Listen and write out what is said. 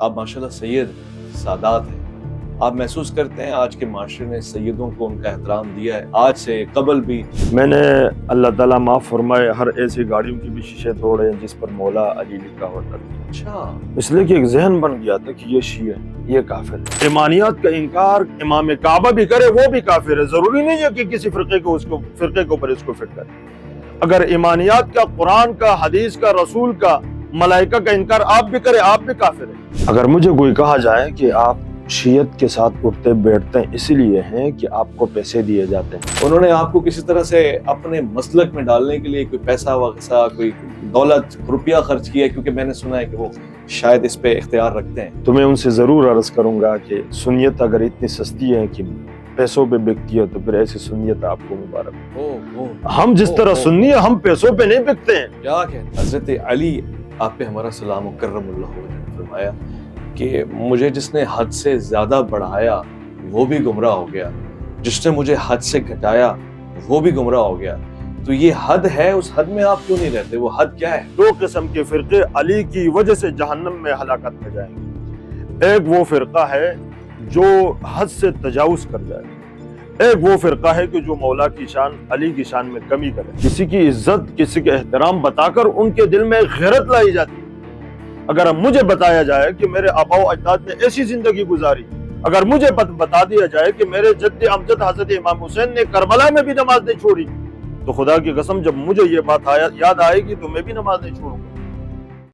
آپ ماشاءاللہ سید سادات ہیں. آپ محسوس کرتے ہیں آج کے معاشرے نے سیدوں کو ان کا احترام دیا ہے آج سے قبل بھی؟ میں نے اللہ تعالیٰ معاف فرمائے ہر ایسی گاڑیوں کی بھی شیشے توڑے جس پر مولا علی لکھا ہوتا تھا. اچھا. اس لیے کہ ایک ذہن بن گیا تھا کہ یہ شیعہ ہے، یہ کافر ہے. ایمانیات کا انکار امام کعبہ بھی کرے وہ بھی کافر ہے. ضروری نہیں ہے کہ کسی فرقے کے اوپر اس کو فٹ کرے. اگر ایمانیات کا، قرآن کا، حدیث کا، رسول کا، ملائکہ کا انکار آپ بھی کرے آپ بھی کافر ہے. اگر مجھے کوئی کہا جائے کہ آپ شیعت کے ساتھ اٹھتے بیٹھتے ہیں اسی لیے ہیں کہ آپ کو پیسے دیے جاتے ہیں، انہوں نے آپ کو کسی طرح سے اپنے مسلک میں ڈالنے کے لیے کوئی پیسہ وغیرہ، کوئی دولت، روپیہ خرچ کیا ہے؟ کیونکہ میں نے سنا ہے کہ وہ شاید اس پہ اختیار رکھتے ہیں. تو میں ان سے ضرور عرض کروں گا کہ سنیت اگر اتنی سستی ہے کہ پیسوں پہ بکتی ہے تو پھر ایسی سنیت آپ کو مبارک. ہم جس طرح سنی ہے ہم پیسوں پہ نہیں بکتے ہیں. کیا کہتے ہیں حضرت علی آپ پہ ہمارا سلام و کرم اللہ وجہ نے فرمایا کہ مجھے جس نے حد سے زیادہ بڑھایا وہ بھی گمراہ ہو گیا، جس نے مجھے حد سے گھٹایا وہ بھی گمراہ ہو گیا. تو یہ حد ہے، اس حد میں آپ کیوں نہیں رہتے؟ وہ حد کیا ہے؟ دو قسم کے فرقے علی کی وجہ سے جہنم میں ہلاکت میں جائیں گے. ایک وہ فرقہ ہے جو حد سے تجاوز کر جائے، ایک وہ فرقہ ہے کہ جو مولا کی شان، علی کی شان میں کمی کرے. کسی کی عزت، کسی کے احترام بتا کر ان کے دل میں غیرت لائی جاتی ہے. اگر مجھے بتایا جائے کہ میرے آباء و اجداد نے ایسی زندگی گزاری، اگر مجھے بتا دیا جائے کہ میرے جد امجد حضرت امام حسین نے کربلا میں بھی نماز نہیں چھوڑی، تو خدا کی قسم جب مجھے یہ بات یاد آئے گی تو میں بھی نماز نہیں چھوڑوں گا.